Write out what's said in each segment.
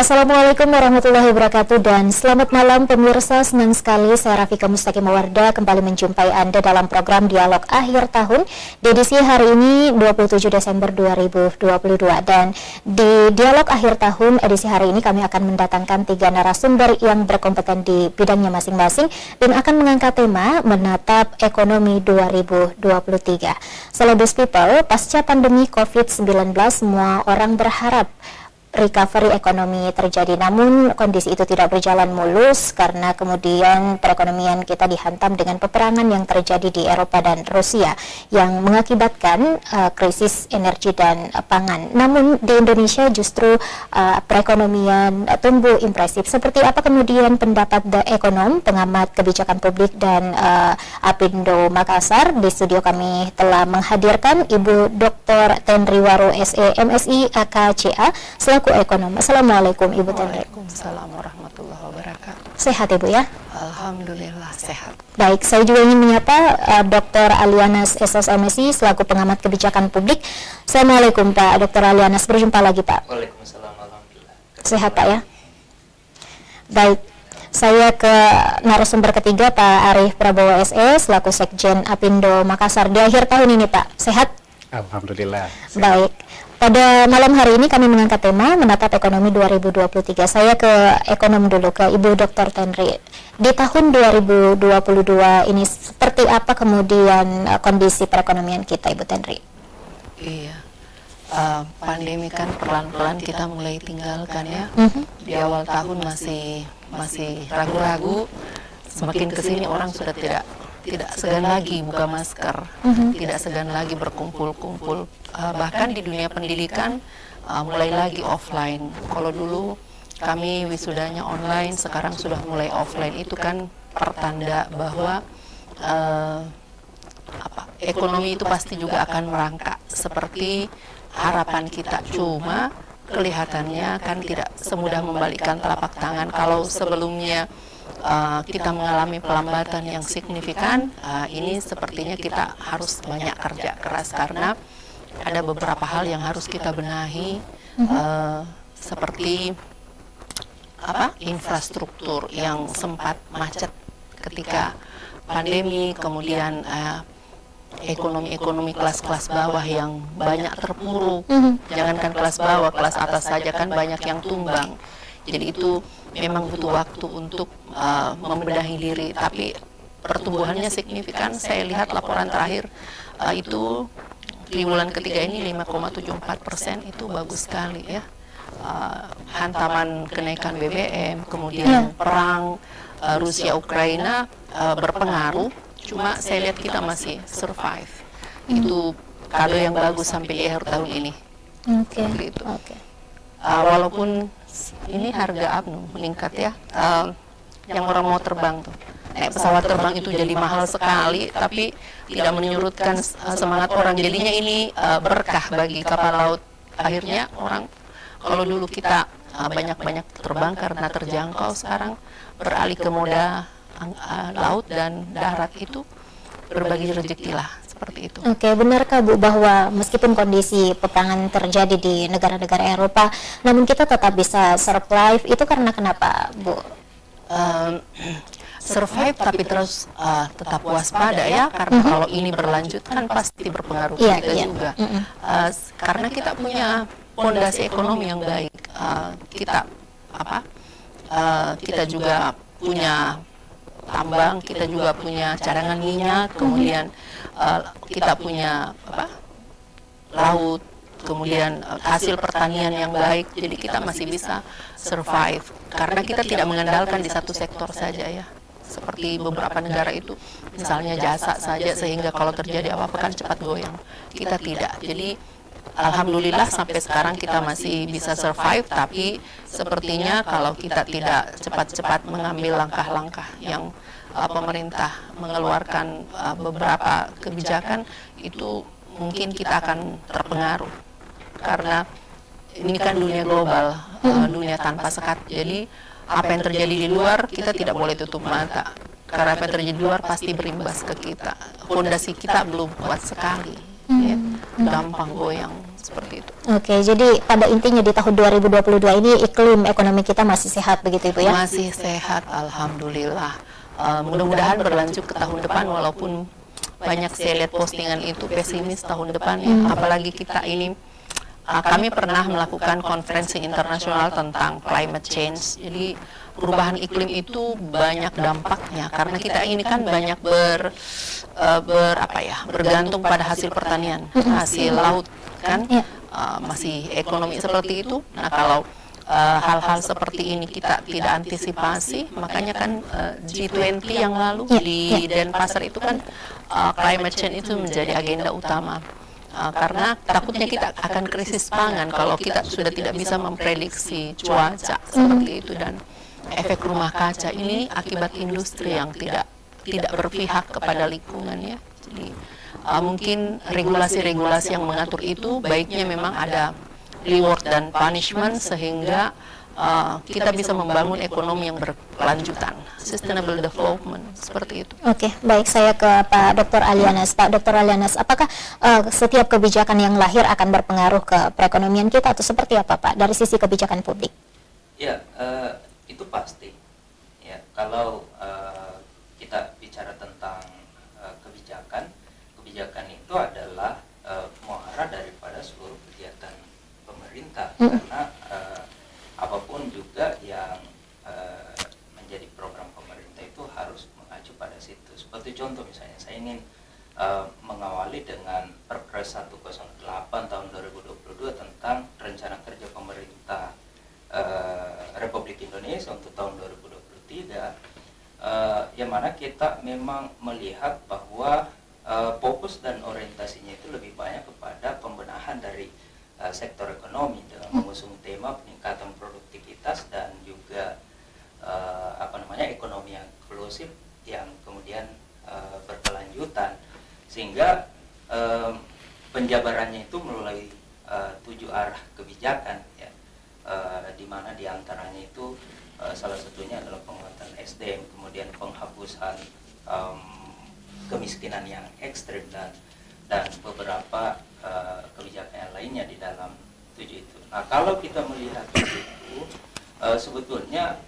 Assalamualaikum warahmatullahi wabarakatuh dan selamat malam pemirsa. Senang sekali saya Rafika Mustaqim Mawarda kembali menjumpai Anda dalam program Dialog Akhir Tahun di edisi hari ini 27 Desember 2022. Dan di Dialog Akhir Tahun edisi hari ini kami akan mendatangkan 3 narasumber yang berkompeten di bidangnya masing-masing dan akan mengangkat tema menatap ekonomi 2023. Celebes people, pasca pandemi COVID-19 semua orang berharap recovery ekonomi terjadi, namun kondisi itu tidak berjalan mulus karena kemudian perekonomian kita dihantam dengan peperangan yang terjadi di Eropa dan Rusia yang mengakibatkan krisis energi dan pangan. Namun di Indonesia justru perekonomian tumbuh impresif. Seperti apa kemudian pendapat The Ekonom, pengamat kebijakan publik dan Apindo Makassar? Di studio kami telah menghadirkan Ibu Dr. Tenriwaro SE MSI AKCA selaku ekonom. Assalamualaikum Ibu Tenri. Waalaikumsalam warahmatullahi wabarakatuh. Sehat Ibu ya? Alhamdulillah sehat. Baik, saya juga ingin menyapa Dr. Alianas SS MSI selaku pengamat kebijakan publik. Assalamualaikum Pak Dr. Alianas, berjumpa lagi Pak. Waalaikumsalam alhamdulillah. Sehat Pak ya? Baik, saya ke narasumber ketiga Pak Arief Prabowo SE selaku Sekjen Apindo Makassar di akhir tahun ini Pak. Sehat? Alhamdulillah. Baik. Pada malam hari ini kami mengangkat tema menatap ekonomi 2023. Saya ke ekonom dulu, ke Ibu Dr. Tenri. Di tahun 2022 ini seperti apa kemudian kondisi perekonomian kita Ibu Tenri? Iya, pandemi kan pelan-pelan kita mulai tinggalkan ya. Di awal tahun masih ragu-ragu. Semakin kesini orang sudah tidak segan lagi buka masker, tidak segan lagi berkumpul-kumpul. Bahkan di dunia pendidikan mulai lagi offline. Kalau dulu kami wisudanya online, sekarang sudah mulai offline. Itu kan pertanda bahwa ekonomi itu pasti juga akan merangkak seperti harapan kita. Cuma kelihatannya kan tidak semudah membalikkan telapak tangan. Kalau sebelumnya kita mengalami pelambatan yang signifikan, ini sepertinya kita harus banyak kerja keras karena ada beberapa hal yang harus kita benahi, seperti infrastruktur yang sempat macet ketika pandemi, kemudian ekonomi kelas-kelas bawah yang banyak terpuruk. Jangankan kelas bawah, kelas atas saja kan banyak yang tumbang. Jadi itu memang butuh waktu untuk membenahi diri, tapi pertumbuhannya signifikan. Saya lihat laporan terakhir itu di bulan ketiga ini 5,74%, itu bagus sekali ya. Hantaman kenaikan BBM, kemudian perang Rusia Ukraina berpengaruh, cuma saya lihat kita masih survive. Itu kado yang bagus sampai di akhir tahun ini. Walaupun ini harga meningkat ya, yang orang mau terbang tuh, naik pesawat terbang itu jadi mahal sekali, tapi tidak menyurutkan semangat orang. Jadinya ini berkah bagi kapal laut. Akhirnya orang, kalau dulu kita banyak-banyak terbang karena terjangkau, sekarang beralih ke moda laut dan darat, itu berbagi rezeki lah. Seperti itu. Oke, benarkah Bu bahwa meskipun kondisi peperangan terjadi di negara-negara Eropa, namun kita tetap bisa survive? Itu karena kenapa Bu? Survive tapi terus tetap waspada ya, karena kalau ini berlanjut kan pasti berpengaruh ke kita juga. Karena kita punya fondasi ekonomi yang baik, kita juga punya tambang, kita juga punya cadangan minyak, kemudian kita punya laut, kemudian hasil pertanian yang baik. Jadi kita masih bisa survive karena kita tidak mengandalkan di satu sektor saja ya, seperti beberapa negara itu misalnya jasa saja, sehingga kalau terjadi apa-apa kan cepat goyang. Kita tidak. Jadi alhamdulillah sampai sekarang kita masih bisa survive, tapi sepertinya kalau kita tidak cepat-cepat mengambil langkah-langkah yang pemerintah mengeluarkan beberapa kebijakan, itu mungkin kita akan terpengaruh. Karena ini kan dunia global, dunia tanpa sekat. Jadi apa yang terjadi di luar kita tidak boleh tutup mata, karena apa yang terjadi di luar pasti berimbas ke kita. Fondasi kita belum kuat sekali, ya. Gampang goyang seperti itu. Oke, jadi pada intinya di tahun 2022 ini iklim ekonomi kita masih sehat begitu Ibu ya? Masih sehat, alhamdulillah. Mudah-mudahan berlanjut ke tahun depan, walaupun banyak saya lihat postingan itu pesimis tahun depan ya. Apalagi kita ini, kami pernah melakukan konferensi internasional tentang climate change. Jadi perubahan iklim itu banyak dampaknya karena kita ini kan banyak bergantung pada hasil pertanian, hasil laut kan, masih ekonomi seperti itu. Nah kalau hal-hal seperti ini kita tidak antisipasi, makanya kan G20 yang lalu di Denpasar itu kan climate change itu menjadi agenda utama. Karena takutnya kita akan krisis pangan kalau kita sudah tidak bisa memprediksi cuaca seperti itu, dan efek rumah kaca ini akibat industri yang tidak berpihak kepada lingkungan ya. Jadi mungkin regulasi-regulasi yang mengatur itu baiknya memang ada reward dan punishment sehingga kita bisa membangun ekonomi yang berkelanjutan, sustainable development, seperti itu. Oke, baik, saya ke Pak Dr. Alianas. Pak Dr. Alianas, apakah setiap kebijakan yang lahir akan berpengaruh ke perekonomian kita atau seperti apa Pak dari sisi kebijakan publik? Ya, itu pasti. Ya, kalau kita bicara tentang kebijakan itu adalah muara daripada seluruh kegiatan pemerintah, karena apapun juga yang menjadi program pemerintah itu harus mengacu pada situ. Seperti contoh misalnya, saya ingin mengawali dengan Perpres 108 tahun 2022 tentang rencana kerja pemerintah Republik Indonesia untuk tahun 2023, yang mana kita memang melihat bahwa fokus dan orientasinya itu lebih banyak kepada pembenahan dari sektor ekonomi dengan mengusung tema peningkatan produktivitas dan juga ekonomi yang inklusif yang kemudian berkelanjutan, sehingga penjabarannya itu melalui 7 arah kebijakan ya, di mana diantaranya itu salah satunya adalah penguatan SDM, kemudian penghapusan kemiskinan yang ekstrim dan beberapa kebijakan yang lainnya di dalam 7 itu. Nah, kalau kita melihat itu, sebetulnya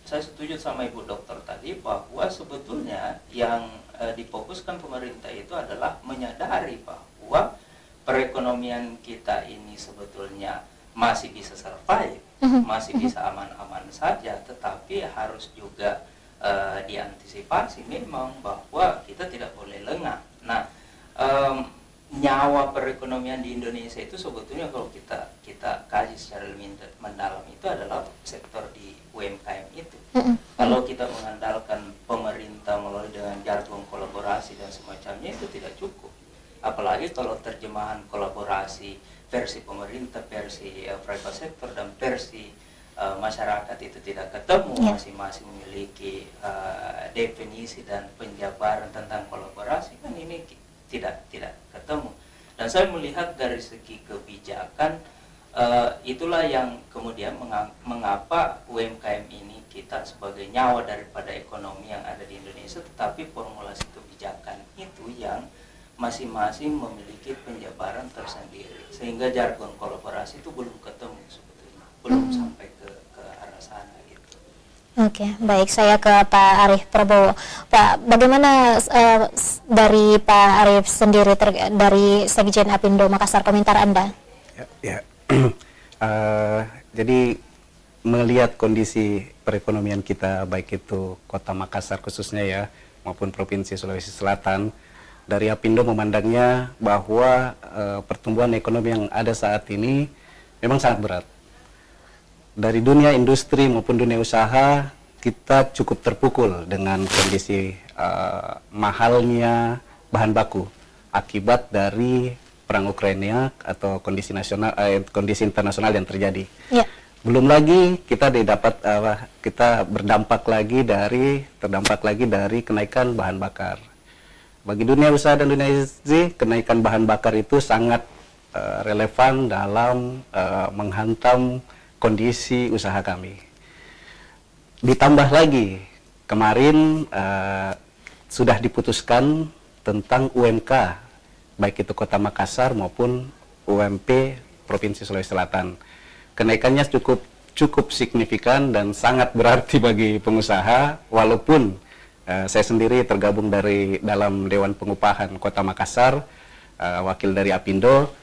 saya setuju sama Ibu Dokter tadi bahwa sebetulnya yang difokuskan pemerintah itu adalah menyadari bahwa perekonomian kita ini sebetulnya masih bisa survive, masih bisa aman-aman saja, tetapi harus juga diantisipasi memang bahwa kita tidak boleh lengah. Nah, nyawa perekonomian di Indonesia itu sebetulnya kalau kita kaji secara lebih mendalam itu adalah sektor di UMKM itu. Kalau kita mengandalkan pemerintah melalui dengan jargon kolaborasi dan semacamnya itu tidak cukup. Apalagi kalau terjemahan kolaborasi versi pemerintah, versi private sector dan versi masyarakat itu tidak ketemu, masing-masing memiliki definisi dan penjabaran tentang kolaborasi, kan ini tidak ketemu. Dan saya melihat dari segi kebijakan, itulah yang kemudian mengapa UMKM ini kita sebagai nyawa daripada ekonomi yang ada di Indonesia, tetapi formulasi kebijakan itu yang masing-masing memiliki penjabaran tersendiri, sehingga jargon kolaborasi itu belum ketemu sebetulnya, belum sampai ke arah sana gitu. Oke, baik, saya ke Pak Arief Prabowo. Pak, bagaimana dari Pak Arief sendiri dari Sekjen Apindo Makassar, komentar Anda? Jadi melihat kondisi perekonomian kita, baik itu Kota Makassar khususnya ya, maupun Provinsi Sulawesi Selatan, dari Apindo memandangnya bahwa pertumbuhan ekonomi yang ada saat ini memang sangat berat. Dari dunia industri maupun dunia usaha, kita cukup terpukul dengan kondisi mahalnya bahan baku akibat dari perang Ukraina atau kondisi kondisi internasional yang terjadi. Yeah. Belum lagi kita terdampak lagi dari kenaikan bahan bakar. Bagi dunia usaha dan dunia industri, kenaikan bahan bakar itu sangat relevan dalam menghantam kondisi usaha kami. Ditambah lagi, kemarin sudah diputuskan tentang UMK, baik itu Kota Makassar maupun UMP Provinsi Sulawesi Selatan. Kenaikannya cukup signifikan dan sangat berarti bagi pengusaha, walaupun saya sendiri tergabung dalam Dewan Pengupahan Kota Makassar, wakil dari Apindo.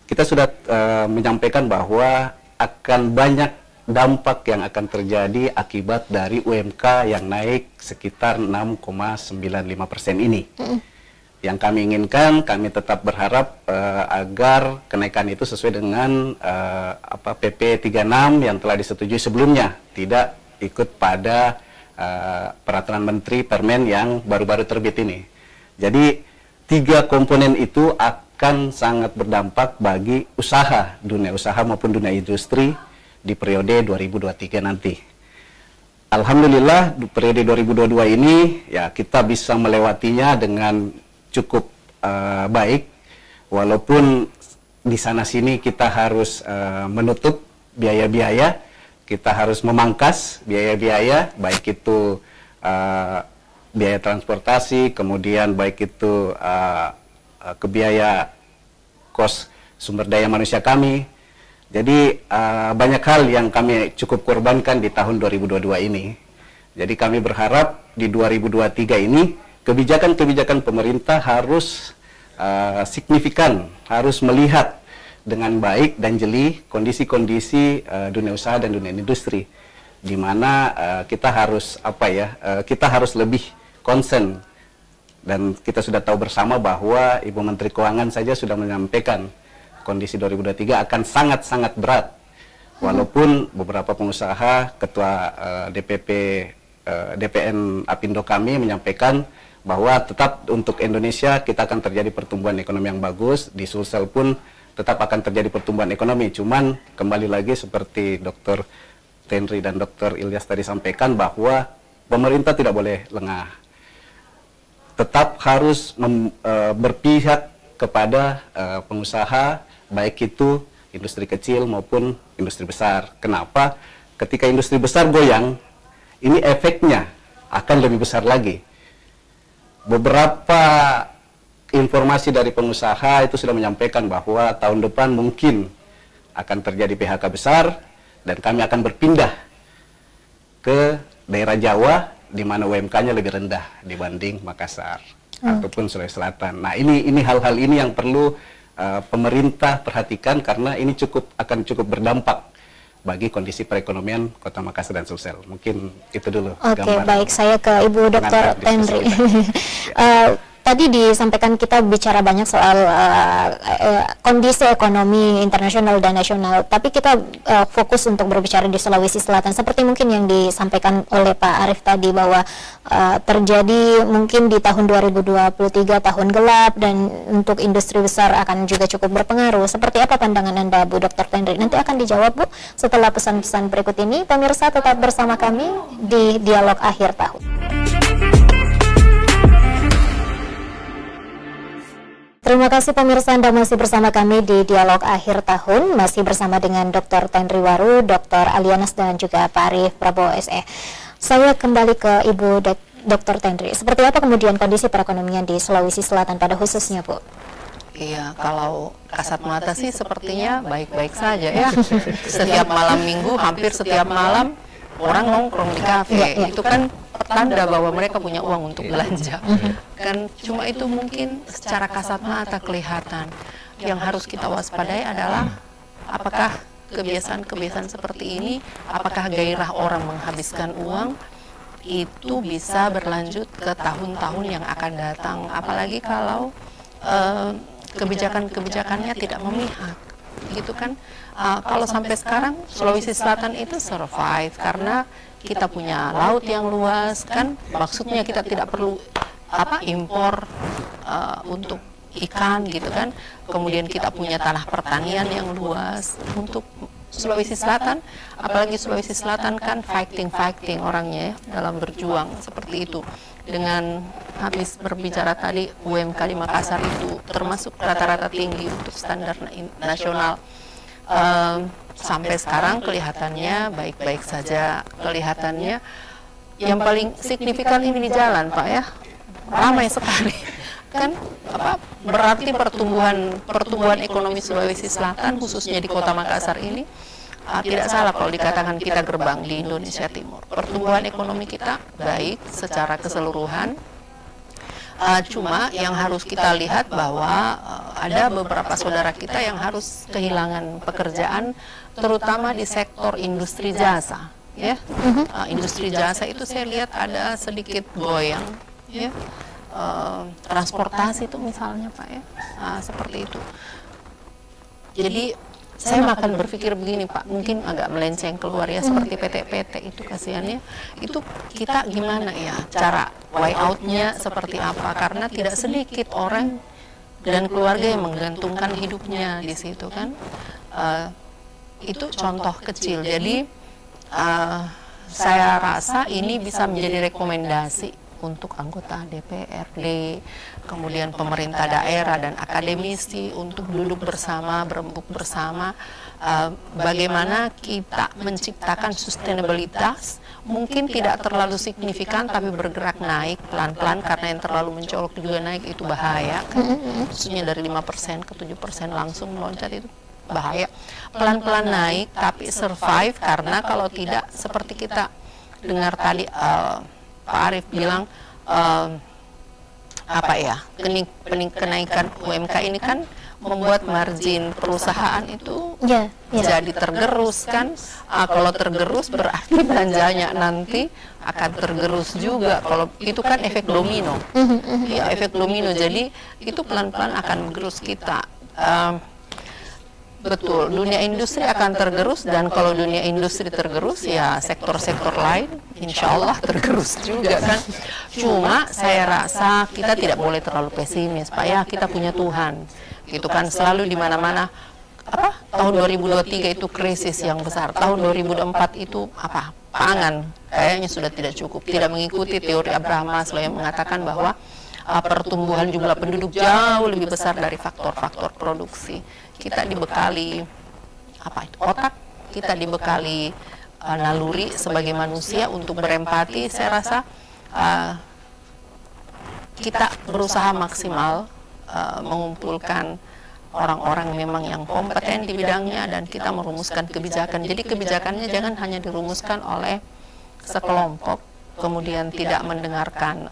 Kita sudah menyampaikan bahwa akan banyak dampak yang akan terjadi akibat dari UMK yang naik sekitar 6,95% ini. Yang kami inginkan, kami tetap berharap agar kenaikan itu sesuai dengan PP 36 yang telah disetujui sebelumnya, tidak ikut pada peraturan Menteri Permen yang baru-baru terbit ini. Jadi 3 komponen itu akan sangat berdampak bagi usaha, dunia usaha maupun dunia industri di periode 2023 nanti. Alhamdulillah periode 2022 ini ya kita bisa melewatinya dengan cukup baik, walaupun di sana sini kita harus menutup biaya-biaya, kita harus memangkas biaya-biaya, baik itu biaya transportasi, kemudian baik itu ke biaya kos sumber daya manusia kami. Jadi banyak hal yang kami cukup korbankan di tahun 2022 ini. Jadi kami berharap di 2023 ini kebijakan-kebijakan pemerintah harus signifikan, harus melihat dengan baik dan jeli kondisi-kondisi dunia usaha dan dunia industri, di mana kita harus kita harus lebih concern. Dan kita sudah tahu bersama bahwa Ibu Menteri Keuangan saja sudah menyampaikan kondisi 2023 akan sangat-sangat berat. Walaupun beberapa pengusaha, ketua DPN Apindo kami menyampaikan bahwa tetap untuk Indonesia kita akan terjadi pertumbuhan ekonomi yang bagus, di Sulsel pun tetap akan terjadi pertumbuhan ekonomi. Cuman kembali lagi seperti Dr. Tenri dan Dr. Ilyas tadi sampaikan bahwa pemerintah tidak boleh lengah. Tetap harus berpihak kepada pengusaha, baik itu industri kecil maupun industri besar. Kenapa? Ketika industri besar goyang, ini efeknya akan lebih besar lagi. Beberapa informasi dari pengusaha itu sudah menyampaikan bahwa tahun depan mungkin akan terjadi PHK besar dan kami akan berpindah ke daerah Jawa di mana UMK-nya lebih rendah dibanding Makassar ataupun Sulawesi Selatan. Nah, ini hal-hal ini yang perlu pemerintah perhatikan karena ini akan cukup berdampak bagi kondisi perekonomian Kota Makassar dan Sulsel. Mungkin itu dulu. Oke, baik. Saya ke Ibu Dr. Tenri. Tadi disampaikan kita bicara banyak soal kondisi ekonomi internasional dan nasional, tapi kita fokus untuk berbicara di Sulawesi Selatan. Seperti mungkin yang disampaikan oleh Pak Arief tadi bahwa terjadi mungkin di tahun 2023 tahun gelap dan untuk industri besar akan juga cukup berpengaruh. Seperti apa pandangan Anda, Bu Dr. Tenri? Nanti akan dijawab, Bu, setelah pesan-pesan berikut ini. Pemirsa tetap bersama kami di Dialog Akhir Tahun. Terima kasih pemirsa, Anda masih bersama kami di Dialog Akhir Tahun, masih bersama dengan Dr. Tenri Waru, Dr. Alianas dan juga Pak Arief Prabowo SE. Saya kembali ke Ibu Dr. Tenri. Seperti apa kemudian kondisi perekonomian di Sulawesi Selatan pada khususnya, Bu? Iya, kalau kasat mata sih sepertinya baik-baik saja ya. Setiap malam minggu, hampir setiap malam orang nongkrong di kafe. Itu kan pertanda bahwa mereka punya uang untuk belanja. Kan cuma itu mungkin secara kasat mata kelihatan. Yang harus kita waspadai adalah apakah kebiasaan-kebiasaan seperti ini, apakah gairah orang menghabiskan uang itu bisa berlanjut ke tahun-tahun yang akan datang. Apalagi kalau kebijakan-kebijakannya tidak memihak. Gitu kan, kalau sampai sekarang Sulawesi Selatan itu survive karena kita punya laut yang luas, kan maksudnya kita tidak perlu impor untuk ikan gitu kan. Kemudian kita punya tanah pertanian yang luas untuk Sulawesi Selatan, apalagi Sulawesi Selatan kan fighting orangnya ya, dalam berjuang seperti itu. Dengan habis berbicara tadi, UMK di Makassar itu termasuk rata-rata tinggi untuk standar nasional. Sampai sekarang kelihatannya baik-baik saja, kelihatannya yang paling signifikan ini di jalan, Pak ya, ramai sekali. kan berarti pertumbuhan ekonomi Sulawesi Selatan khususnya di Kota Makassar ini tidak salah kalau dikatakan kita gerbang di Indonesia Timur. Pertumbuhan ekonomi kita baik secara keseluruhan. Cuma yang harus kita lihat bahwa ada beberapa saudara kita yang harus kehilangan pekerjaan, terutama di sektor industri jasa. Ya, industri jasa itu saya lihat ada sedikit goyang. Ya, transportasi itu misalnya Pak ya, seperti itu. Jadi saya akan berpikir begini Pak, mungkin agak melenceng keluar ya, seperti PT-PT itu kasihannya, itu kita gimana ya cara way out-nya seperti apa, karena tidak sedikit orang dan keluarga yang menggantungkan hidupnya di situ kan. Itu contoh kecil. Jadi saya rasa ini bisa menjadi rekomendasi untuk anggota DPRD, kemudian pemerintah daerah dan akademisi untuk duduk bersama, berembuk bersama, bagaimana kita menciptakan sustainabilitas, mungkin tidak terlalu signifikan tapi bergerak naik pelan-pelan, karena yang terlalu mencolok juga naik itu bahaya, kan? Khususnya dari 5% ke 7% langsung meloncat itu bahaya. Pelan-pelan naik tapi survive, karena kalau tidak seperti kita dengar tadi Pak Arief bilang kenaikan UMK ini kan membuat margin perusahaan itu jadi tergerus kan. Kalau tergerus berarti belanjanya nanti akan tergerus juga. Kalau itu kan efek domino, ya efek domino. Jadi itu pelan-pelan akan menggerus kita. Betul, dunia industri akan tergerus, dan kalau dunia industri tergerus, ya sektor-sektor lain insya Allah tergerus juga kan. Cuma saya rasa kita tidak boleh terlalu pesimis, Pak ya, kita punya Tuhan. Gitu kan, selalu di mana-mana tahun 2023 itu krisis yang besar, tahun 2024 itu pangan kayaknya sudah tidak cukup, tidak mengikuti teori Abraham Maslow yang mengatakan bahwa pertumbuhan jumlah penduduk jauh lebih besar dari faktor-faktor produksi. Kita dibekali otak, kita dibekali naluri sebagai manusia untuk berempati. Saya rasa kita berusaha maksimal mengumpulkan orang-orang memang yang kompeten di bidangnya, dan kita merumuskan kebijakan. Jadi kebijakannya jangan hanya dirumuskan oleh sekelompok, kemudian tidak mendengarkan,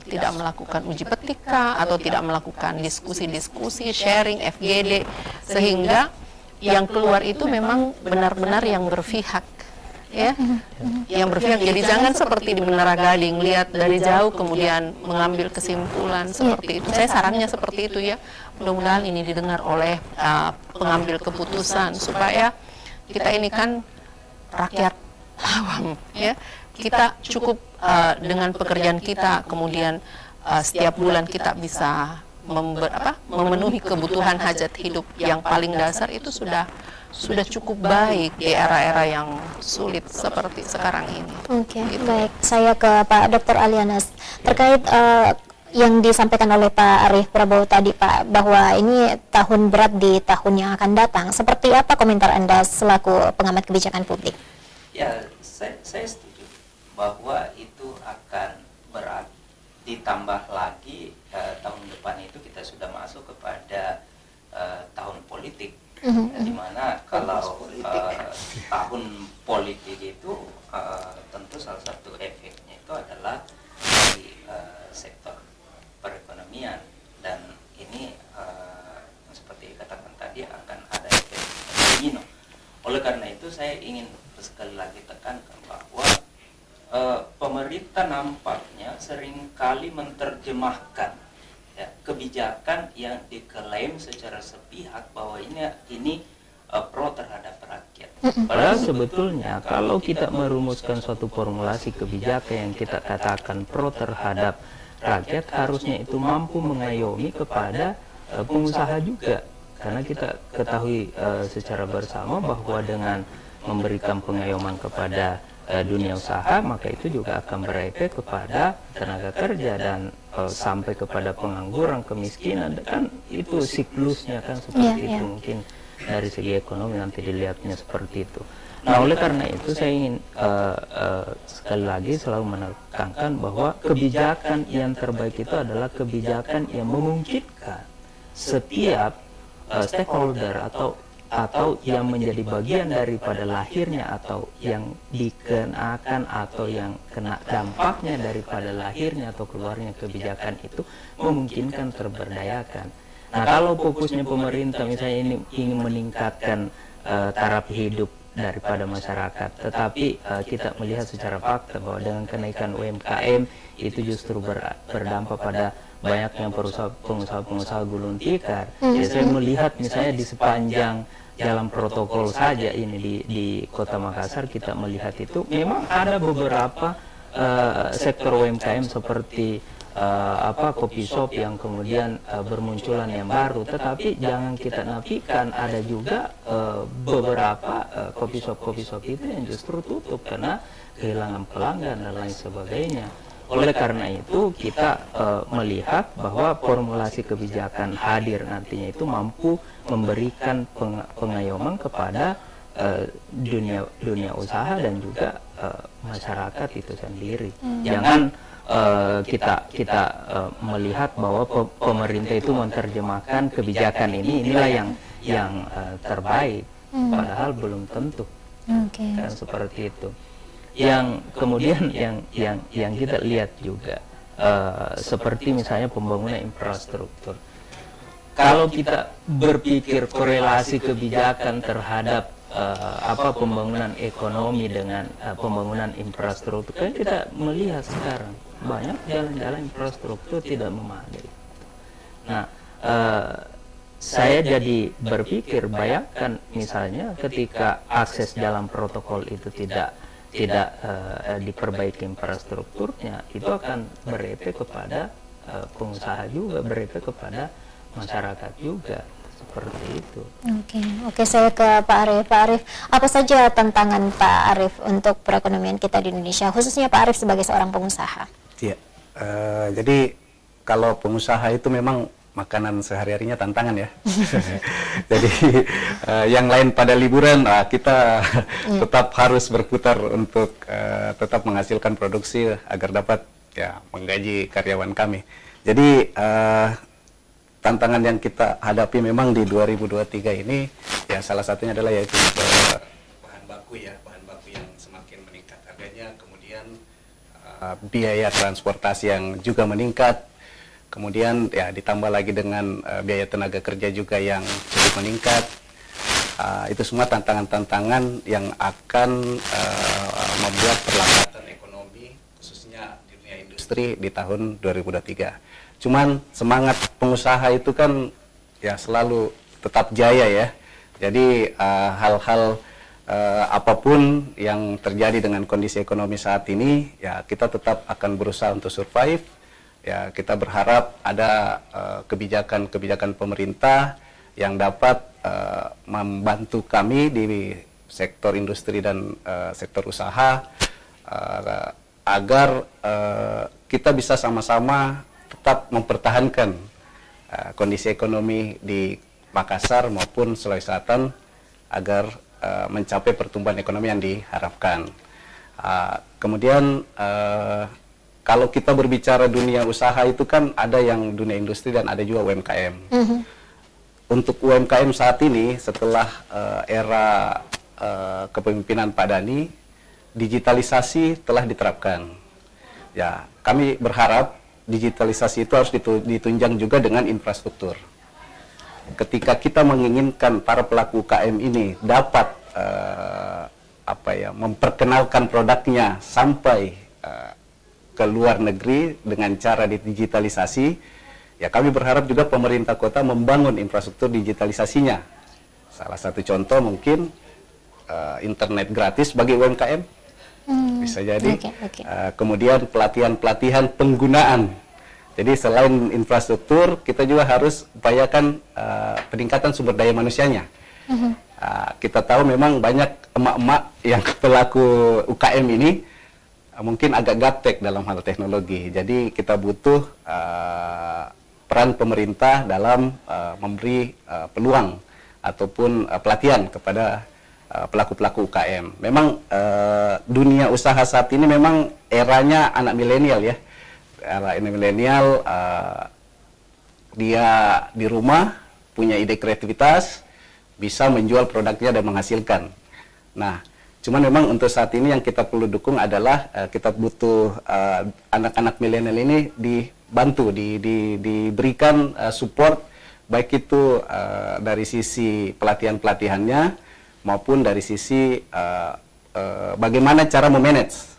tidak melakukan uji petika, atau tidak melakukan diskusi-diskusi, sharing, FGD, sehingga yang keluar itu memang benar-benar yang berpihak, ya, yang berpihak. Jadi jangan seperti di Menara Gading, lihat dari jauh kemudian mengambil kesimpulan seperti itu. Saya sarannya seperti itu ya. Mudah-mudahan ini didengar oleh pengambil keputusan, supaya kita ini kan rakyat awam, ya. Kita cukup dengan pekerjaan kita, kemudian setiap bulan kita bisa memenuhi kebutuhan hajat hidup yang paling dasar, itu sudah cukup baik di era-era yang sulit seperti sekarang ini. Oke, gitu. Baik. Saya ke Pak Dr. Alianas terkait yang disampaikan oleh Pak Arief Prabowo tadi, Pak, bahwa ini tahun berat di tahun yang akan datang. Seperti apa komentar Anda selaku pengamat kebijakan publik? Ya, saya setuju bahwa itu akan berat, ditambah lagi tahun depan itu kita sudah masuk kepada tahun politik, di mana kalau tahun politik itu tentu salah satu efeknya itu adalah di sektor perekonomian, dan ini seperti katakan tadi akan ada efek domino. Oleh karena itu saya ingin sekali lagi tekankan bahwa pemerintah nampaknya seringkali menerjemahkan ya, kebijakan yang diklaim secara sepihak bahwa ini pro terhadap rakyat. Padahal sebetulnya kalau kita merumuskan suatu formulasi kebijakan yang kita katakan pro terhadap rakyat, harusnya itu mampu mengayomi kepada pengusaha juga. Karena kita ketahui secara bersama bahwa dengan memberikan pengayoman kepada dunia usaha, maka itu juga akan berefek kepada tenaga kerja dan sampai kepada pengangguran, kemiskinan. Kan itu siklusnya kan seperti itu. Mungkin dari segi ekonomi nanti dilihatnya seperti itu. Nah, oleh karena itu saya ingin sekali lagi selalu menekankan bahwa kebijakan yang terbaik itu adalah kebijakan yang memungkinkan setiap stakeholder atau yang menjadi bagian daripada lahirnya atau yang dikenakan atau yang kena dampaknya daripada lahirnya atau keluarnya kebijakan itu memungkinkan terberdayakan. Nah, kalau fokusnya pemerintah misalnya ini ingin meningkatkan taraf hidup daripada masyarakat, tetapi kita melihat secara fakta bahwa dengan kenaikan UMKM itu justru berdampak pada banyaknya pengusaha gulung tikar. Ya, saya melihat misalnya di sepanjang jalan protokol saja ini di Kota Makassar kita melihat itu memang ada beberapa sektor UMKM seperti kopi shop yang kemudian bermunculan yang baru, tetapi jangan kita nafikan ada juga beberapa kopi shop itu yang justru tutup karena kehilangan pelanggan dan lain sebagainya. Oleh karena itu kita melihat bahwa formulasi kebijakan hadir nantinya itu mampu memberikan pengayoman kepada dunia usaha dan juga masyarakat itu sendiri. Jangan kita melihat bahwa pemerintah itu menerjemahkan kebijakan inilah yang terbaik, padahal belum tentu. Kan seperti itu. Yang kemudian yang kita lihat juga seperti misalnya pembangunan infrastruktur. Kalau kita berpikir korelasi kebijakan terhadap pembangunan ekonomi dengan pembangunan infrastruktur, kan kita melihat sekarang banyak jalan-jalan infrastruktur tidak memadai. Nah, saya jadi berpikir, bayangkan misalnya ketika akses jalan protokol itu tidak diperbaiki infrastrukturnya, itu akan berefek kepada pengusaha juga, berefek kepada masyarakat juga, seperti itu. Oke, saya ke Pak Arief. Pak Arief, apa saja tantangan Pak Arief untuk perekonomian kita di Indonesia, khususnya Pak Arief sebagai seorang pengusaha? Iya, jadi kalau pengusaha itu memang makanan sehari-harinya tantangan ya. Jadi yang lain pada liburan, kita tetap harus berputar untuk tetap menghasilkan produksi agar dapat ya menggaji karyawan kami. Jadi tantangan yang kita hadapi memang di 2023 ini ya salah satunya adalah yaitu bahan baku yang semakin meningkat harganya, kemudian biaya transportasi yang juga meningkat. Kemudian ya ditambah lagi dengan biaya tenaga kerja juga yang cukup meningkat. Itu semua tantangan-tantangan yang akan membuat perlambatan ekonomi khususnya di dunia industri di tahun 2023. Cuman semangat pengusaha itu kan ya selalu tetap jaya ya. Jadi hal-hal apapun yang terjadi dengan kondisi ekonomi saat ini ya kita tetap akan berusaha untuk survive. Ya, kita berharap ada kebijakan-kebijakan pemerintah yang dapat membantu kami di sektor industri dan sektor usaha agar kita bisa sama-sama tetap mempertahankan kondisi ekonomi di Makassar maupun Sulawesi Selatan agar mencapai pertumbuhan ekonomi yang diharapkan. Kemudian kalau kita berbicara dunia usaha itu kan ada yang dunia industri dan ada juga UMKM. Untuk UMKM saat ini setelah era kepemimpinan Pak Dhani, digitalisasi telah diterapkan. Ya, kami berharap digitalisasi itu harus ditunjang juga dengan infrastruktur. Ketika kita menginginkan para pelaku UKM ini dapat memperkenalkan produknya sampai ke luar negeri dengan cara digitalisasi, ya kami berharap juga pemerintah kota membangun infrastruktur digitalisasinya. Salah satu contoh mungkin internet gratis bagi UMKM, bisa jadi. Kemudian pelatihan-pelatihan penggunaan. Jadi selain infrastruktur, kita juga harus upayakan peningkatan sumber daya manusianya. Kita tahu memang banyak emak-emak yang pelaku UKM ini mungkin agak gaptek dalam hal teknologi. Jadi kita butuh peran pemerintah dalam memberi peluang ataupun pelatihan kepada pelaku-pelaku UKM. Memang dunia usaha saat ini memang eranya anak milenial ya. Era ini milenial, dia di rumah punya ide kreativitas, bisa menjual produknya dan menghasilkan. Nah, cuman memang untuk saat ini yang kita perlu dukung adalah kita butuh anak-anak milenial ini dibantu, diberikan support, baik itu dari sisi pelatihan-pelatihannya maupun dari sisi bagaimana cara memanage.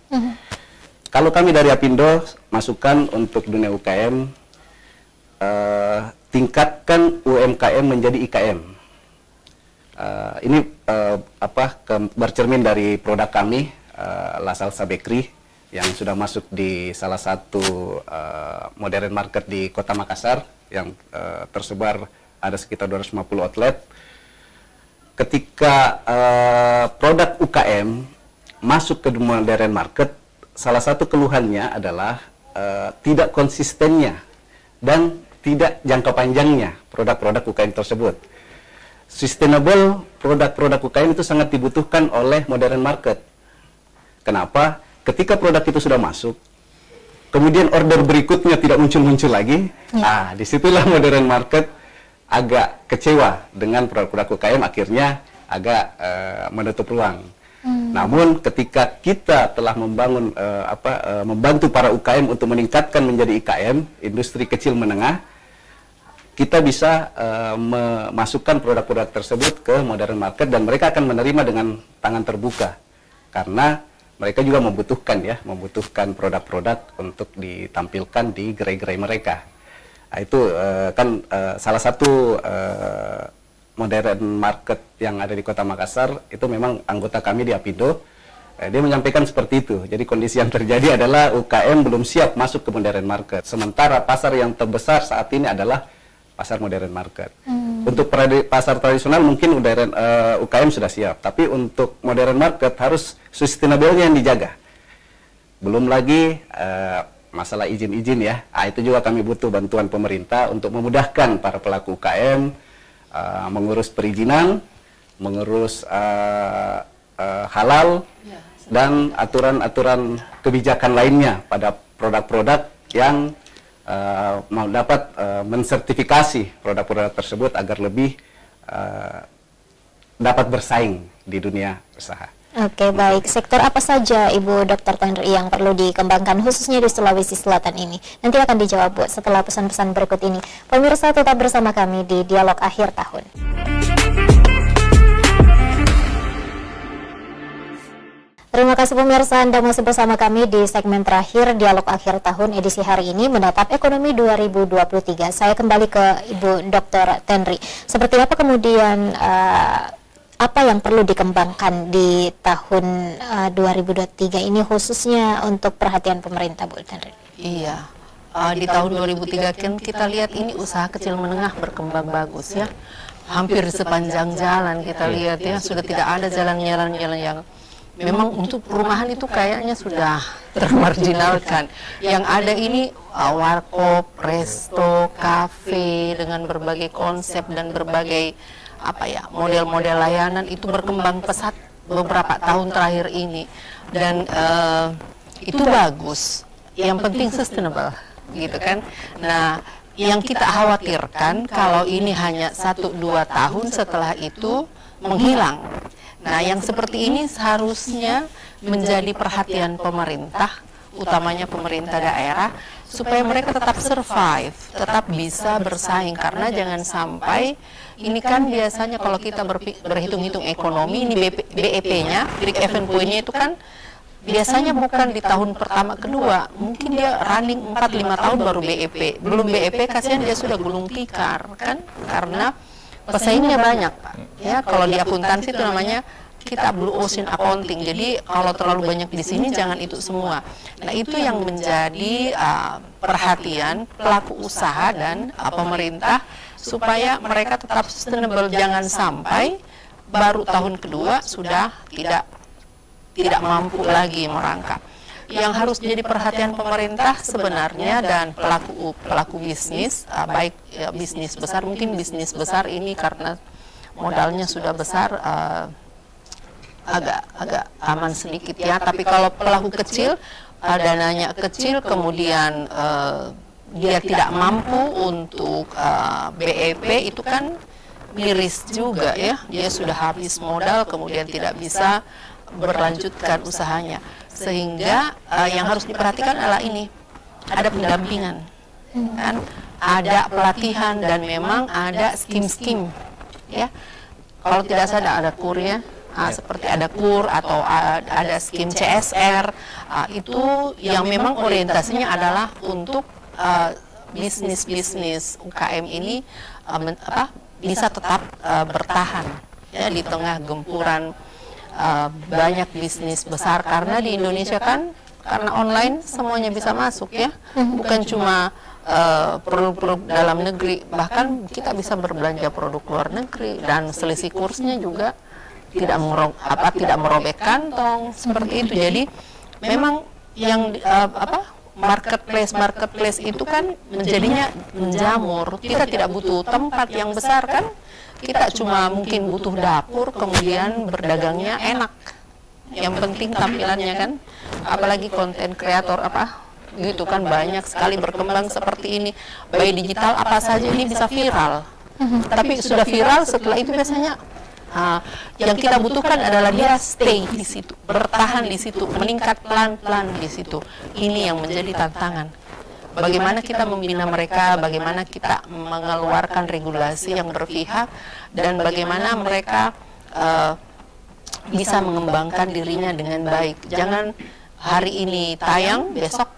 Kalau kami dari Apindo masukan untuk dunia UKM, tingkatkan UMKM menjadi IKM. Ini bercermin dari produk kami, La Salsa Bakery, yang sudah masuk di salah satu modern market di Kota Makassar, yang tersebar ada sekitar 250 outlet. Ketika produk UKM masuk ke modern market, salah satu keluhannya adalah tidak konsistennya dan tidak jangka panjangnya produk-produk UKM tersebut. Sustainable produk-produk UKM itu sangat dibutuhkan oleh modern market. Kenapa? Ketika produk itu sudah masuk, kemudian order berikutnya tidak muncul-muncul lagi, disitulah modern market agak kecewa dengan produk-produk UKM, akhirnya agak menutup ruang. Namun ketika kita telah membantu para UKM untuk meningkatkan menjadi IKM, industri kecil menengah, kita bisa memasukkan produk-produk tersebut ke modern market dan mereka akan menerima dengan tangan terbuka, karena mereka juga membutuhkan produk-produk untuk ditampilkan di gerai-gerai mereka. Nah, itu kan salah satu modern market yang ada di Kota Makassar, itu memang anggota kami di Apindo. Dia menyampaikan seperti itu. Jadi kondisi yang terjadi adalah UKM belum siap masuk ke modern market. Sementara pasar yang terbesar saat ini adalah pasar modern market. Untuk pasar tradisional mungkin UKM sudah siap, tapi untuk modern market harus sustainable-nya yang dijaga. Belum lagi masalah izin-izin ya. Itu juga kami butuh bantuan pemerintah untuk memudahkan para pelaku UKM mengurus perizinan, mengurus halal, dan aturan-aturan kebijakan lainnya pada produk-produk yang mau dapat mensertifikasi produk-produk tersebut agar lebih dapat bersaing di dunia usaha. Oke, baik. Sektor apa saja Ibu Dr. Tenri yang perlu dikembangkan khususnya di Sulawesi Selatan ini? Nanti akan dijawab Bu setelah pesan-pesan berikut ini. Pemirsa tetap bersama kami di Dialog Akhir Tahun. Terima kasih pemirsa, Anda masih bersama kami di segmen terakhir Dialog Akhir Tahun edisi hari ini menatap ekonomi 2023. Saya kembali ke Ibu Dr. Tenri. Seperti apa kemudian apa yang perlu dikembangkan di tahun 2023 ini khususnya untuk perhatian pemerintah, Bu Tenri? Iya, di tahun 2003 kan kita lihat ini usaha kecil menengah berkembang bagus ya. Hampir sepanjang jalan kita lihat ya, sudah tidak ada jalan-jalan yang memang untuk perumahan itu kayaknya sudah termarginalkan. Yang ada ini warkop, resto, kafe dengan berbagai konsep dan berbagai model-model layanan itu berkembang pesat beberapa tahun terakhir ini, dan itu bagus. Yang penting sustainable, gitu kan. Nah, yang kita khawatirkan kalau ini hanya 1-2 tahun setelah itu menghilang. Nah, yang seperti ini seharusnya menjadi perhatian pemerintah, utamanya pemerintah daerah, supaya mereka tetap survive, tetap bisa bersaing. Karena jangan sampai, ini kan biasanya kalau kita berhitung-hitung ekonomi, ini BEP-nya, break even point-nya itu kan biasanya bukan di tahun pertama kedua, mungkin dia running 4-5 tahun baru BEP. Belum BEP, kasihan dia sudah gulung tikar kan, karena pesaingnya banyak, Pak. Ya, kalau di akuntansi itu namanya kita blue ocean accounting. Jadi kalau terlalu banyak di sini jangan itu semua. Nah, itu yang menjadi perhatian pelaku usaha dan pemerintah supaya mereka tetap sustainable. Jangan sampai baru tahun kedua sudah tidak mampu lagi merangkak. Yang harus jadi perhatian pemerintah sebenarnya dan pelaku bisnis, baik bisnis besar, mungkin bisnis besar ini karena modalnya sudah besar, agak aman sedikit ya. Tapi kalau pelaku kecil, dananya kecil, kemudian dia tidak mampu untuk BEP, itu kan miris juga ya. Dia sudah habis modal, kemudian tidak bisa berlanjutkan usahanya. Sehingga yang harus diperhatikan adalah ini, ada pendampingan, kan, ada pelatihan, dan memang ada skim-skim ya. Kalau tidak salah ada kur ya, seperti ada kur atau ada skim CSR, itu yang memang orientasinya adalah untuk bisnis-bisnis UKM ini bisa tetap bertahan ya di tengah gempuran banyak bisnis besar. Karena di Indonesia kan, karena online semuanya bisa masuk ya, bukan cuma produk-produk dalam negeri, bahkan kita bisa berbelanja produk luar negeri, dan selisih kursnya juga tidak merobek kantong seperti itu. Jadi memang yang marketplace itu kan menjadinya menjamur. Kita tidak butuh tempat yang besar kan, kita cuma mungkin butuh dapur, kemudian berdagangnya enak. Yang penting tampilannya kan, apalagi konten kreator gitu kan, banyak sekali berkembang seperti ini. By digital apa saja ini bisa viral. Tapi sudah viral, setelah itu biasanya yang kita butuhkan adalah dia stay di situ, bertahan di situ, meningkat pelan-pelan di situ. Ini yang menjadi tantangan. Bagaimana kita membina mereka, bagaimana kita mengeluarkan regulasi yang berpihak, dan bagaimana mereka bisa mengembangkan dirinya dengan baik. Jangan hari ini tayang, besok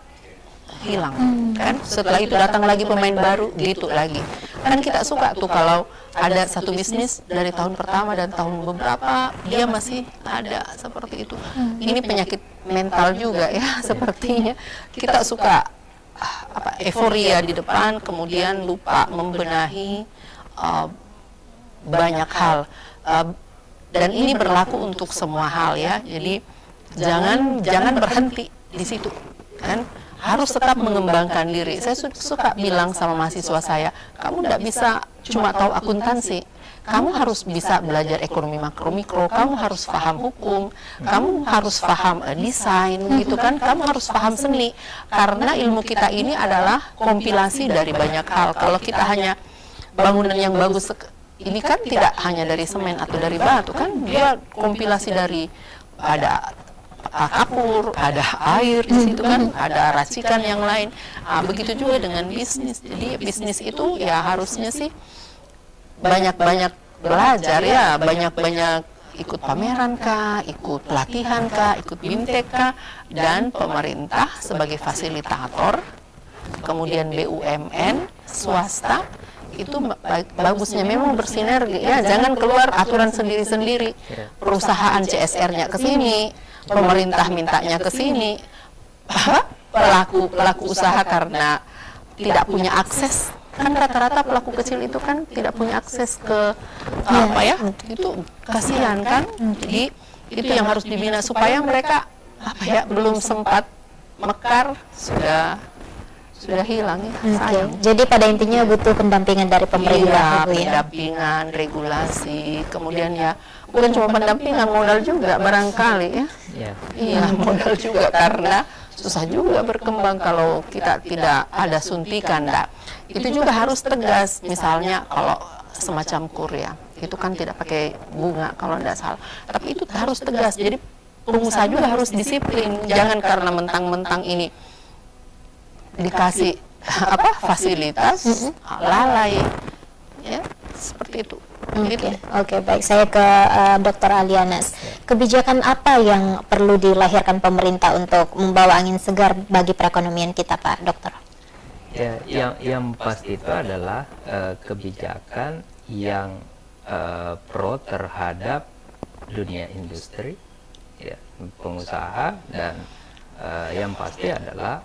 hilang kan, setelah itu datang lagi pemain baru, gitu lagi kan. Kita suka tuh kalau ada satu bisnis dari tahun pertama dan tahun beberapa dia masih ada seperti itu. Ini penyakit mental juga ya sepertinya. Kita suka euforia di depan, kemudian lupa membenahi banyak hal, dan ini berlaku untuk semua hal ya. Jadi jangan berhenti di situ kan, harus tetap mengembangkan diri. Saya suka bilang sama mahasiswa saya, kamu tidak bisa cuma tahu akuntansi, kamu harus bisa belajar ekonomi makro mikro, kamu harus paham hukum, kamu harus paham desain gitu kan, kamu harus paham seni, karena ilmu kita ini adalah kompilasi dari banyak hal. Kalau kita hanya bangunan yang bagus ini kan tidak hanya dari semen atau dari batu kan, dia kompilasi dari ada kapur, ada air di situ kan, ada racikan yang lain. Begitu juga dengan bisnis. Jadi bisnis itu ya harusnya sih banyak-banyak belajar ya, banyak-banyak ikut pameran kah, ikut pelatihan kah, ikut BIMTEK kah, dan pemerintah sebagai fasilitator, kemudian BUMN, swasta, itu bagusnya memang bersinergi ya, jangan keluar aturan sendiri-sendiri. Perusahaan CSR-nya ke sini, pemerintah mintanya ke sini, pelaku usaha karena tidak punya akses, kan rata-rata pelaku kecil itu kan tidak punya akses ke itu kasihan kan. Jadi itu yang harus dibina supaya mereka belum sempat mekar sudah hilang ya. Sayang. Jadi pada intinya butuh pendampingan dari pemerintah. Iya, pendampingan, regulasi, kemudian ya bukan cuma pendampingan, modal juga barangkali ya. Iya, modal juga, karena susah juga berkembang kalau kita tidak ada suntikan. Itu juga harus tegas. Misalnya kalau semacam kur ya, itu kan tidak pakai bunga kalau tidak salah. Tapi itu harus tegas. Jadi pengusaha juga harus disiplin. Jangan karena mentang-mentang ini dikasih fasilitas lalai ya, seperti itu. Oke, baik. Saya ke Dr. Alianas. Kebijakan apa yang perlu dilahirkan pemerintah untuk membawa angin segar bagi perekonomian kita, Pak Dokter? Ya, yang pasti itu adalah kebijakan yang pro terhadap dunia industri, ya, pengusaha, dan yang pasti adalah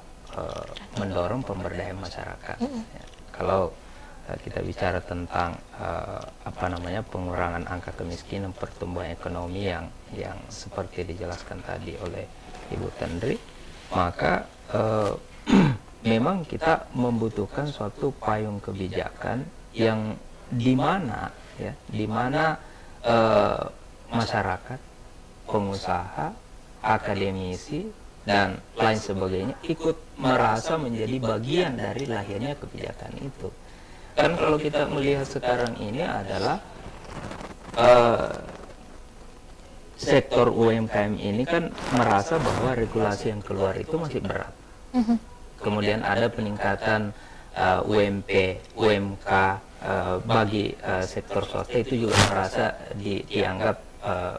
mendorong pemberdayaan masyarakat. Ya, kalau kita bicara tentang pengurangan angka kemiskinan, pertumbuhan ekonomi yang seperti dijelaskan tadi oleh Ibu Tendri, maka memang kita membutuhkan suatu payung kebijakan yang di mana masyarakat, pengusaha, akademisi, dan lain sebagainya ikut merasa menjadi bagian dari lahirnya kebijakan itu. Kan kalau kita melihat sekarang ini adalah sektor UMKM ini kan merasa bahwa regulasi yang keluar itu masih berat. Kemudian ada peningkatan UMP, UMK bagi sektor swasta itu juga merasa dianggap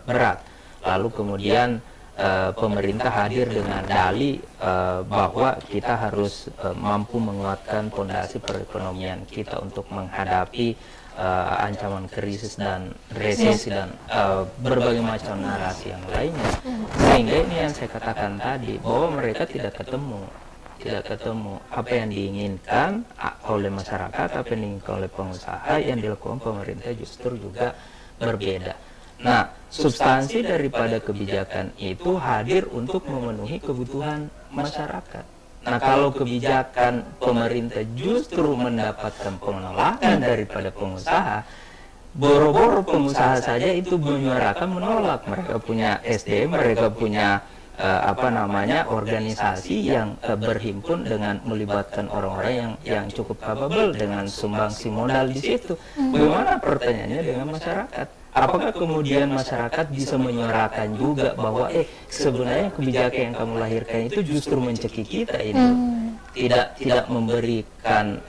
berat. Lalu kemudian pemerintah hadir dengan dalih bahwa kita harus mampu menguatkan fondasi perekonomian kita untuk menghadapi ancaman krisis dan resesi dan berbagai macam narasi yang lainnya. Sehingga ini yang saya katakan tadi, bahwa mereka tidak ketemu apa yang diinginkan oleh masyarakat, apa yang diinginkan oleh pengusaha, yang dilakukan pemerintah justru juga berbeda. Nah, substansi daripada kebijakan itu hadir untuk memenuhi kebutuhan masyarakat. Nah, kalau kebijakan pemerintah justru mendapatkan penolakan daripada pengusaha, boro-boro pengusaha saja itu menyuarakan menolak. Mereka punya SDM, mereka punya organisasi yang berhimpun dengan melibatkan orang-orang yang cukup capable dengan sumbangsi modal di situ. Bagaimana pertanyaannya dengan masyarakat? Apakah kemudian masyarakat bisa menyuarakan juga bahwa sebenarnya kebijakan yang kamu lahirkan itu justru mencekik kita ini, tidak memberikan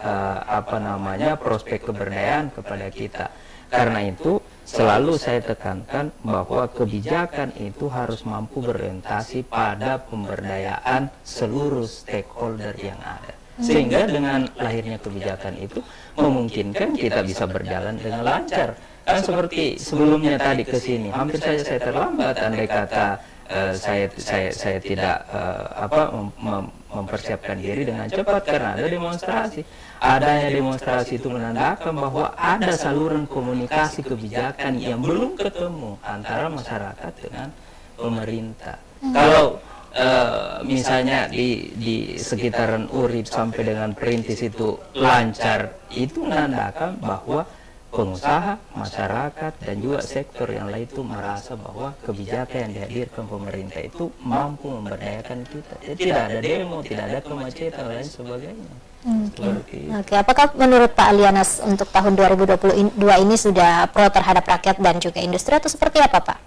prospek keberdayaan kepada kita. Karena itu selalu saya tekankan bahwa kebijakan itu harus mampu berorientasi pada pemberdayaan seluruh stakeholder yang ada. Sehingga dengan lahirnya kebijakan itu memungkinkan kita bisa berjalan dengan lancar. Kan seperti sebelumnya tadi ke sini, hampir saja saya terlambat andai kata saya tidak mempersiapkan diri dengan cepat karena ada demonstrasi. Adanya demonstrasi itu menandakan bahwa ada saluran komunikasi kebijakan yang belum ketemu antara masyarakat dengan pemerintah. Kalau misalnya di sekitaran Urip sampai dengan Perintis itu lancar, itu menandakan bahwa pengusaha, masyarakat, dan juga sektor yang lain itu merasa bahwa kebijakan yang dihadirkan pemerintah itu mampu memberdayakan kita. Jadi tidak ada demo, tidak ada kemacetan, dan lain sebagainya. Oke, apakah menurut Pak Alianas untuk tahun 2022 ini sudah pro terhadap rakyat dan juga industri atau seperti apa, Pak?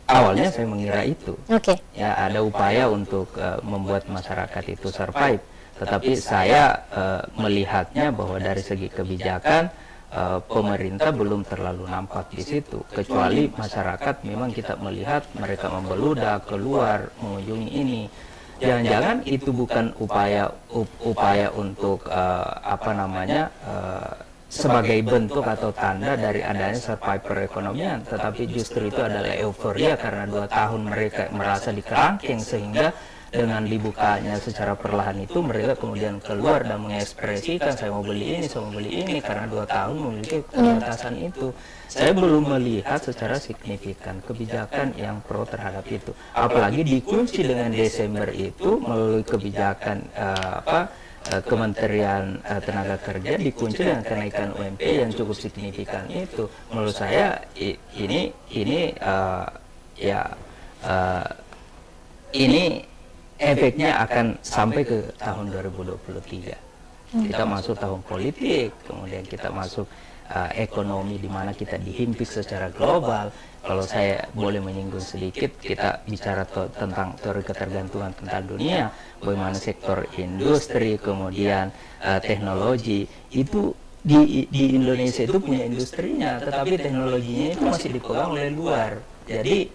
Awalnya saya mengira itu. Ya, ada upaya untuk membuat masyarakat itu survive. Tetapi saya melihatnya bahwa dari segi kebijakan pemerintah belum terlalu nampak di situ, kecuali masyarakat memang kita melihat mereka membeludak keluar mengunjungi ini. Jangan-jangan itu bukan upaya untuk sebagai bentuk atau tanda dari adanya survive perekonomian, tetapi justru itu adalah euforia karena 2 tahun mereka merasa dikerangkeng, sehingga dengan dibukanya secara perlahan itu mereka kemudian keluar dan mengekspresikan saya mau beli ini karena 2 tahun memiliki keterbatasan itu. Saya belum melihat secara signifikan kebijakan yang pro terhadap itu, apalagi dikunci dengan Desember itu melalui kebijakan Kementerian Tenaga Kerja dikunci dengan kenaikan UMP yang cukup signifikan itu. Menurut saya ini efeknya akan sampai ke tahun 2023. Kita masuk tahun politik, kemudian kita masuk ekonomi di mana kita dihimpit secara global. Kalau saya boleh menyinggung sedikit, kita bicara tentang teori ketergantungan tentang dunia, bagaimana sektor industri, kemudian teknologi, itu di Indonesia itu punya industrinya, tetapi teknologinya itu masih dipegang oleh luar. Jadi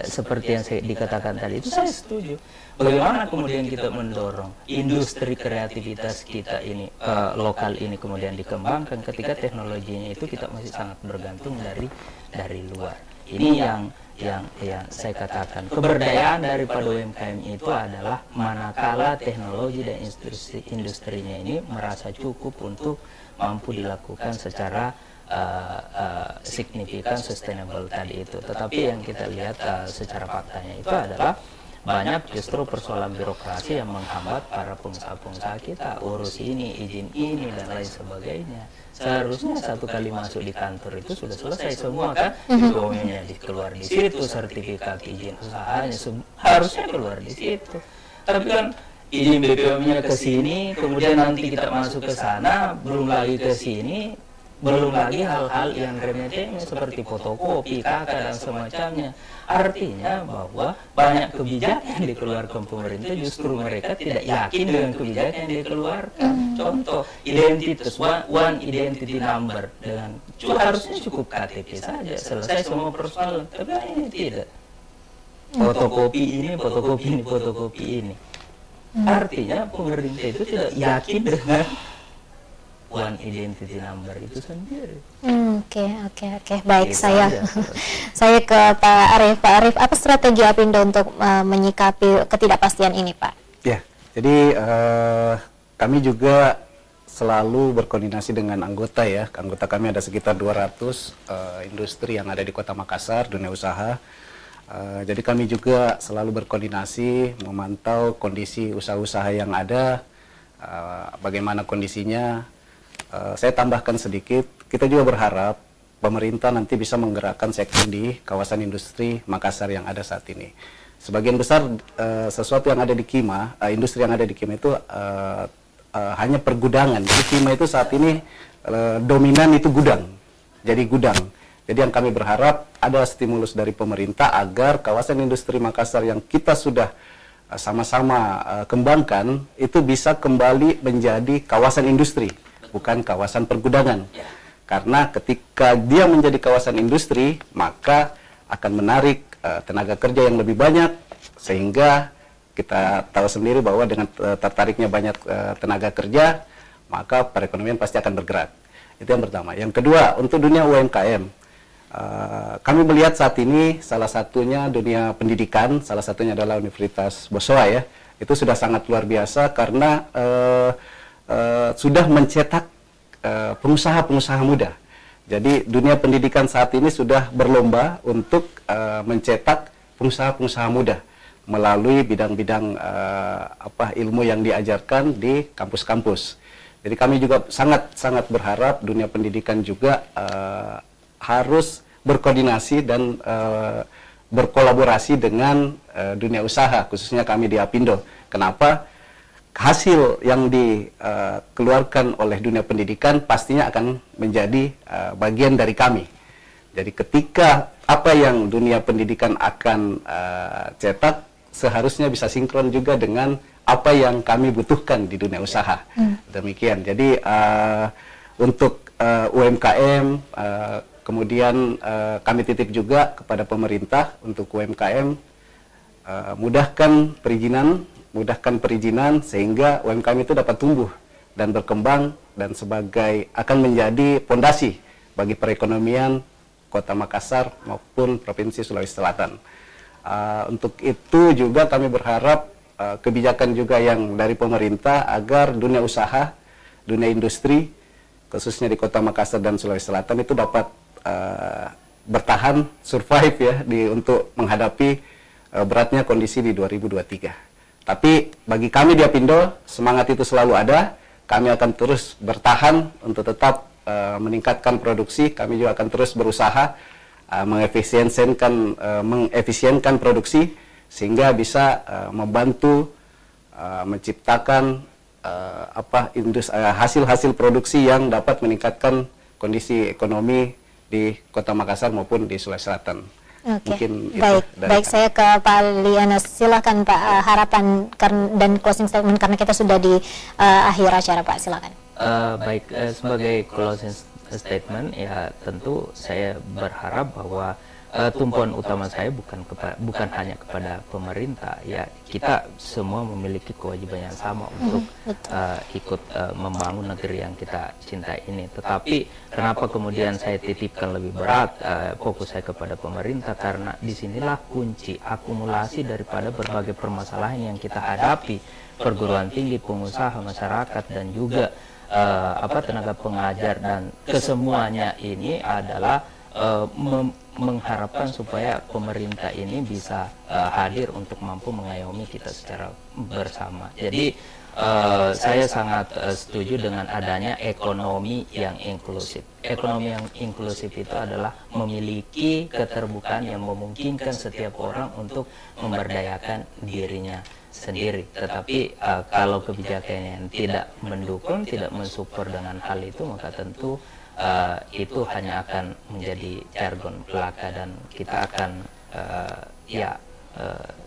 seperti yang saya dikatakan tadi itu saya setuju. Bagaimana kemudian kita mendorong industri kreativitas kita ini lokal ini kemudian dikembangkan ketika teknologinya itu kita masih sangat bergantung dari luar. Ini yang saya katakan keberdayaan daripada UMKM itu adalah manakala teknologi dan industrinya ini merasa cukup untuk mampu dilakukan secara signifikan sustainable tadi itu. Tetapi yang kita lihat secara faktanya itu adalah banyak justru persoalan birokrasi yang menghambat para pengusaha-pengusaha kita, urus ini, izin ini, dan lain sebagainya. Seharusnya satu kali masuk di kantor itu sudah selesai semua kan, dokumennya keluar di situ, sertifikat izin usahanya harusnya keluar di situ. Tapi kan izin BPOM-nya ke sini, kemudian nanti kita masuk ke sana, belum lagi ke sini, belum lagi hal-hal yang remeh-temeh seperti fotokopi, KK, dan semacamnya. Artinya bahwa banyak kebijakan yang dikeluarkan pemerintah justru mereka tidak yakin dengan kebijakan yang dikeluarkan. Contoh, identitas, one identity number, dengan harusnya cukup KTP saja, selesai semua persoalan. Tapi ini tidak. Fotokopi ini, fotokopi ini, fotokopi ini. Artinya pemerintah itu tidak yakin dengan one identity number itu sendiri. Oke. Baik, saya ke Pak Arief. Pak Arief, apa strategi Apindo untuk menyikapi ketidakpastian ini, Pak? Ya, jadi kami juga selalu berkoordinasi dengan anggota ya. Anggota kami ada sekitar 200 industri yang ada di Kota Makassar, dunia usaha. Jadi kami juga selalu berkoordinasi, memantau kondisi usaha-usaha yang ada, bagaimana kondisinya. Saya tambahkan sedikit, kita juga berharap pemerintah nanti bisa menggerakkan sektor di kawasan industri Makassar yang ada saat ini. Sebagian besar sesuatu yang ada di Kima, industri yang ada di Kima itu hanya pergudangan. Di Kima itu saat ini dominan itu gudang, jadi gudang. Jadi yang kami berharap ada stimulus dari pemerintah agar kawasan industri Makassar yang kita sudah sama-sama kembangkan itu bisa kembali menjadi kawasan industri, bukan kawasan pergudangan. Karena ketika dia menjadi kawasan industri, maka akan menarik tenaga kerja yang lebih banyak, sehingga kita tahu sendiri bahwa dengan tertariknya banyak tenaga kerja, maka perekonomian pasti akan bergerak. Itu yang pertama. Yang kedua, untuk dunia UMKM, kami melihat saat ini salah satunya dunia pendidikan, salah satunya adalah Universitas Bosowa ya, itu sudah sangat luar biasa karena sudah mencetak pengusaha-pengusaha muda. Jadi dunia pendidikan saat ini sudah berlomba untuk mencetak pengusaha-pengusaha muda melalui bidang-bidang ilmu yang diajarkan di kampus-kampus. Jadi kami juga sangat berharap dunia pendidikan juga harus berkoordinasi dan berkolaborasi dengan dunia usaha, khususnya kami di Apindo. Kenapa? Hasil yang dikeluarkan oleh dunia pendidikan pastinya akan menjadi bagian dari kami. Jadi ketika apa yang dunia pendidikan akan cetak, seharusnya bisa sinkron juga dengan apa yang kami butuhkan di dunia usaha. Demikian. Jadi untuk UMKM, kemudian kami titip juga kepada pemerintah untuk UMKM, mudahkan perizinan sehingga UMKM itu dapat tumbuh dan berkembang dan akan menjadi fondasi bagi perekonomian Kota Makassar maupun Provinsi Sulawesi Selatan. Untuk itu juga kami berharap kebijakan juga yang dari pemerintah agar dunia usaha, dunia industri, khususnya di Kota Makassar dan Sulawesi Selatan itu dapat bertahan, survive ya, untuk menghadapi beratnya kondisi di 2023. Tapi bagi kami di Apindo, semangat itu selalu ada. Kami akan terus bertahan untuk tetap meningkatkan produksi. Kami juga akan terus berusaha mengefisienkan produksi sehingga bisa membantu menciptakan hasil-hasil produksi yang dapat meningkatkan kondisi ekonomi di Kota Makassar maupun di Sulawesi Selatan. Oke, baik. Saya ke Pak Liana, silakan Pak, harapan dan closing statement karena kita sudah di akhir acara, Pak, silakan. Baik, sebagai closing statement ya tentu saya berharap bahwa tumpuan utama saya bukan hanya kepada pemerintah, ya kita semua memiliki kewajiban yang sama untuk ikut membangun negeri yang kita cintai ini. Tetapi kenapa kemudian saya titipkan lebih berat fokus saya kepada pemerintah, karena disinilah kunci akumulasi daripada berbagai permasalahan yang kita hadapi, perguruan tinggi, pengusaha, masyarakat, dan juga tenaga pengajar, dan kesemuanya ini adalah mengharapkan supaya pemerintah ini bisa hadir untuk mampu mengayomi kita secara bersama. Jadi saya sangat setuju dengan adanya ekonomi yang inklusif. Ekonomi yang inklusif itu adalah memiliki keterbukaan yang memungkinkan setiap orang untuk memberdayakan dirinya sendiri. Tetapi kalau kebijakan yang tidak mendukung, tidak mensupport dengan hal itu, maka tentu itu hanya akan menjadi jargon belaka dan kita akan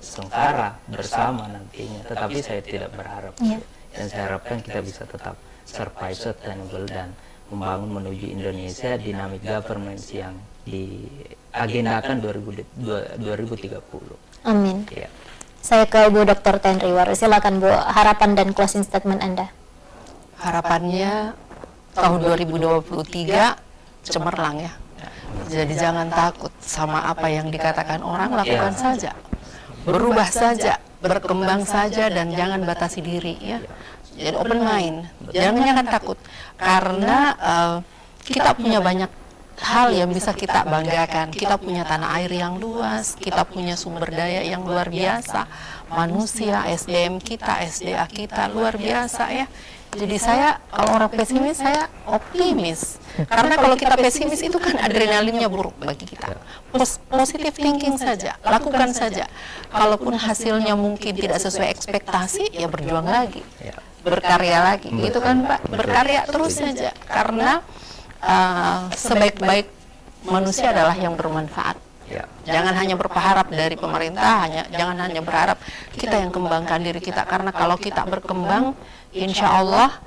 sengsara bersama nantinya. Tetapi saya tidak berharap dan saya harapkan kita bisa tetap survive, sustainable dan membangun menuju Indonesia dynamic governance yang diagendakan 2030. Amin. Ya. Saya ke Ibu Dr. Tenriwaru, silakan Bu, harapan dan closing statement Anda. Harapannya tahun 2023 cemerlang ya. Jadi jangan takut sama apa yang dikatakan orang, lakukan saja. Berubah saja, berkembang saja dan jangan batasi diri ya. Jadi open mind. Jangan takut karena kita punya banyak hal yang bisa kita banggakan. Kita punya tanah air yang luas, kita punya sumber daya yang luar biasa. Manusia, SDM kita, SDA kita luar biasa ya. Jadi saya, kalau orang pesimis, saya optimis. Karena kalau kita pesimis itu kan adrenalinnya buruk bagi kita. Positive thinking saja, lakukan saja. Kalaupun hasilnya mungkin tidak sesuai ekspektasi, ya berjuang lagi, berkarya lagi. Gitu kan Pak, berkarya terus saja. Karena sebaik-baik manusia adalah yang bermanfaat. Jangan hanya berharap dari pemerintah, jangan hanya berharap kita yang kembangkan diri kita. Karena kalau kita berkembang, insya Allah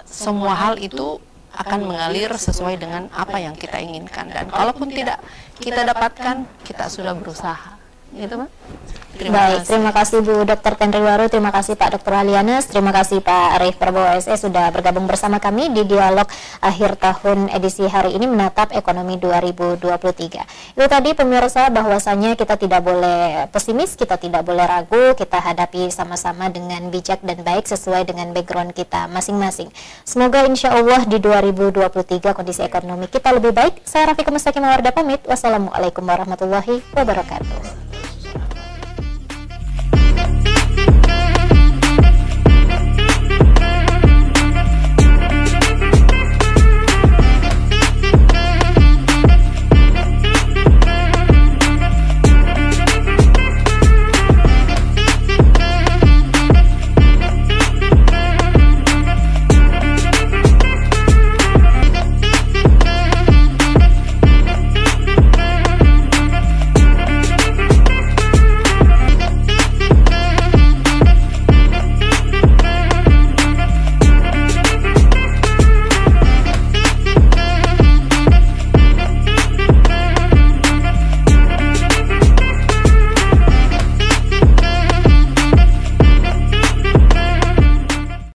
semua hal itu akan mengalir sesuai dengan apa yang kita inginkan. Dan kalaupun tidak kita dapatkan, kita sudah berusaha. Gitu Pak. Terima kasih Bu Dr. Tenriwaru, terima kasih Pak Dr. Alianus, terima kasih Pak Arif Prabowo SE sudah bergabung bersama kami di dialog akhir tahun edisi hari ini menatap ekonomi 2023. Itu tadi pemirsa, bahwasanya kita tidak boleh pesimis, kita tidak boleh ragu, kita hadapi sama-sama dengan bijak dan baik sesuai dengan background kita masing-masing. Semoga insya Allah di 2023 kondisi ekonomi kita lebih baik. Saya Rafika Mustaqim Mawarda pamit. Wassalamualaikum warahmatullahi wabarakatuh.